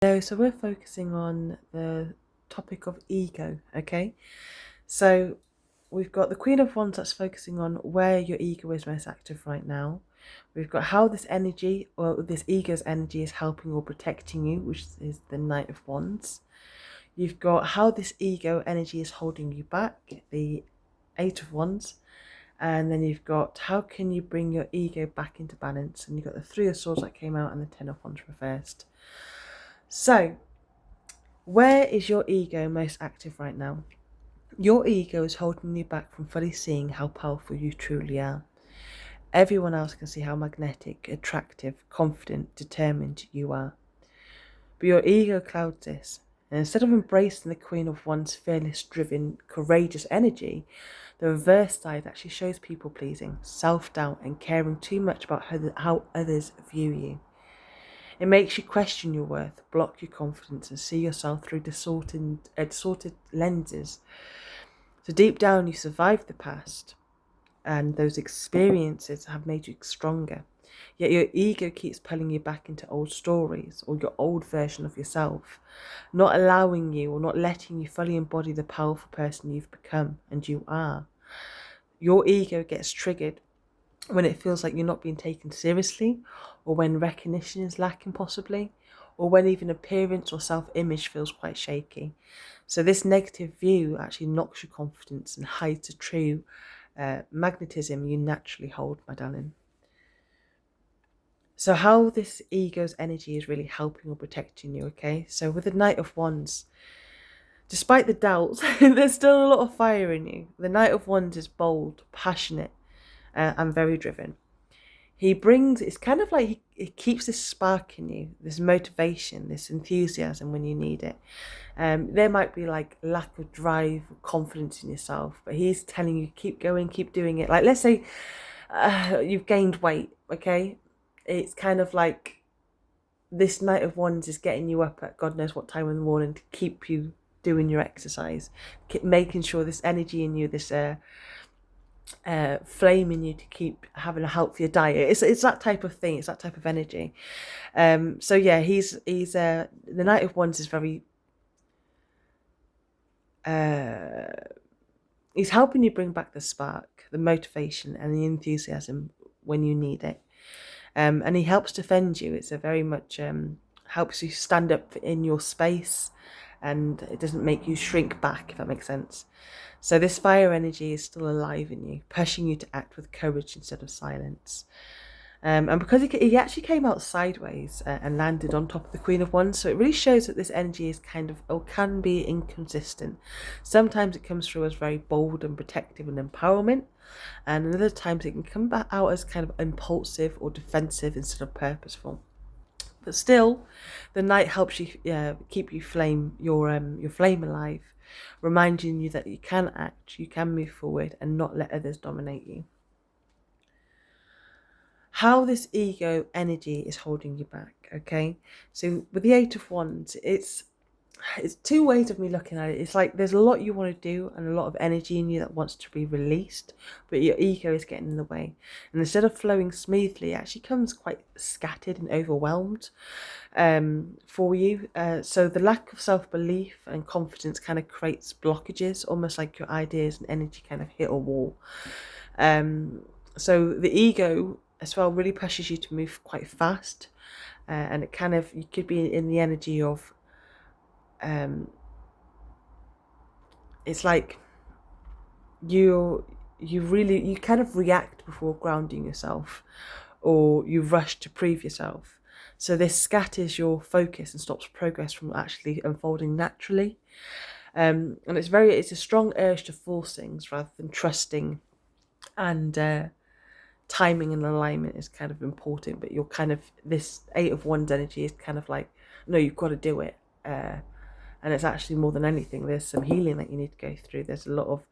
So we're focusing on the topic of ego, okay? So we've got the Queen of Wands that's focusing on where your ego is most active right now. We've got how this energy, or this ego's energy, is helping or protecting you, which is the Knight of Wands. You've got how this ego energy is holding you back, the Eight of Wands. And then you've got how can you bring your ego back into balance, and you've got the Three of Swords that came out and the Ten of Wands reversed. So where is your ego most active right now? Your ego is holding you back from fully seeing how powerful you truly are. Everyone else can see how magnetic, attractive, confident, determined you are. But your ego clouds this. And instead of embracing the Queen of Wands' fearless, driven, courageous energy, the reverse side actually shows people pleasing, self doubt, and caring too much about how others view you. It makes you question your worth, block your confidence, and see yourself through distorted lenses. So deep down, you survived the past, and those experiences have made you stronger. Yet your ego keeps pulling you back into old stories or your old version of yourself, not allowing you or not letting you fully embody the powerful person you've become and you are. Your ego gets triggered when it feels like you're not being taken seriously, or when recognition is lacking possibly, or when even appearance or self-image feels quite shaky. So this negative view actually knocks your confidence and hides the true magnetism you naturally hold, my darling. So how this ego's energy is really helping or protecting you, okay? So with the Knight of Wands, despite the doubts, there's still a lot of fire in you. The Knight of Wands is bold, passionate, and very driven. It's kind of like he keeps this spark in you, this motivation, this enthusiasm when you need it. There might be like lack of drive, confidence in yourself, but he's telling you keep going, keep doing it. Like let's say you've gained weight, okay? It's kind of like this Knight of Wands is getting you up at God knows what time in the morning to keep you doing your exercise, making sure this energy in you, this flame in you to keep having a healthier diet. It's that type of thing. It's that type of energy. So yeah, he's the Knight of Wands is very he's helping you bring back the spark, the motivation, and the enthusiasm when you need it. And he helps defend you. It's a very much helps you stand up in your space, and it doesn't make you shrink back, if that makes sense. So this fire energy is still alive in you, pushing you to act with courage instead of silence. And because he actually came out sideways and landed on top of the Queen of Wands, so it really shows that this energy is kind of, or can be, inconsistent. Sometimes it comes through as very bold and protective and empowerment, and other times it can come out as kind of impulsive or defensive instead of purposeful. But still, the Knight helps you keep your flame alive, reminding you that you can act, you can move forward, and not let others dominate you. How this ego energy is holding you back, okay? So with the Eight of Wands, it's two ways of me looking at it. It's like there's a lot you want to do and a lot of energy in you that wants to be released, but your ego is getting in the way. And instead of flowing smoothly, it actually comes quite scattered and overwhelmed for you. So the lack of self-belief and confidence kind of creates blockages, almost like your ideas and energy kind of hit a wall. So the ego as well really pushes you to move quite fast, and it kind of, you could be in the energy of it's like you kind of react before grounding yourself, or you rush to prove yourself. So this scatters your focus and stops progress from actually unfolding naturally. And it's a strong urge to force things rather than trusting, and timing and alignment is kind of important. But you're kind of, this Eight of Wands energy is kind of like, no, you've got to do it. And it's actually more than anything, there's some healing that you need to go through. There's a lot of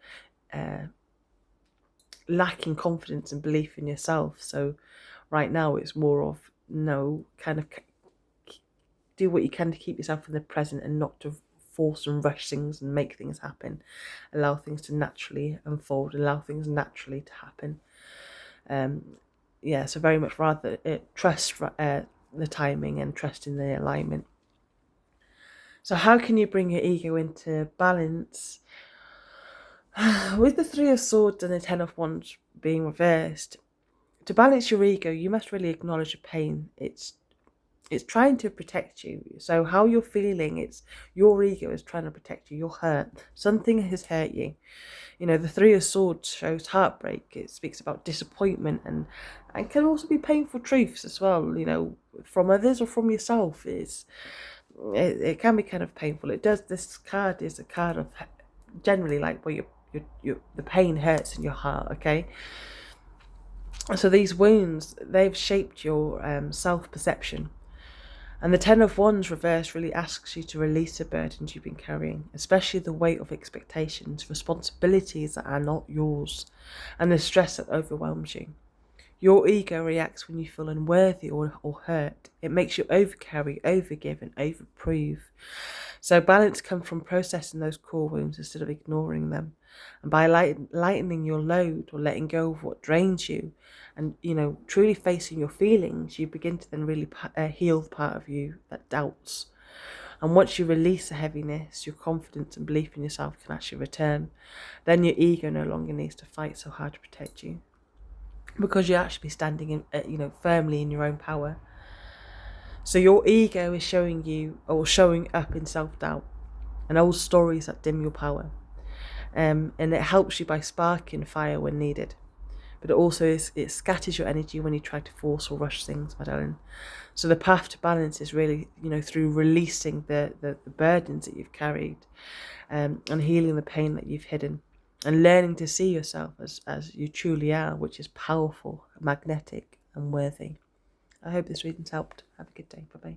lacking confidence and belief in yourself. So right now it's more of, no, kind of do what you can to keep yourself in the present and not to force and rush things and make things happen. Allow things to naturally unfold, allow things naturally to happen. So very much rather trust the timing and trust in the alignment. So how can you bring your ego into balance? With the Three of Swords and the Ten of Wands being reversed, to balance your ego, you must really acknowledge the pain. It's trying to protect you. So how you're feeling, it's your ego is trying to protect you. You're hurt. Something has hurt you. You know, the Three of Swords shows heartbreak. It speaks about disappointment and can also be painful truths as well, you know, from others or from yourself. It can be kind of painful. This card is a card of generally like where the pain hurts in your heart, okay? So these wounds, they've shaped your self-perception. And the Ten of Wands reverse really asks you to release the burdens you've been carrying, especially the weight of expectations, responsibilities that are not yours, and the stress that overwhelms you. Your ego reacts when you feel unworthy or hurt. It makes you overcarry, overgive, and overprove. So balance comes from processing those core wounds instead of ignoring them. And by lightening your load or letting go of what drains you and, you know, truly facing your feelings, you begin to then really heal the part of you that doubts. And once you release the heaviness, your confidence and belief in yourself can actually return. Then your ego no longer needs to fight so hard to protect you, because you're actually standing in, firmly in your own power. So your ego is showing you or showing up in self-doubt and old stories that dim your power. And it helps you by sparking fire when needed. But it scatters your energy when you try to force or rush things, my darling. So the path to balance is really, through releasing the burdens that you've carried, and healing the pain that you've hidden, and learning to see yourself as you truly are, which is powerful, magnetic, and worthy. I hope this reading's helped. Have a good day. Bye-bye.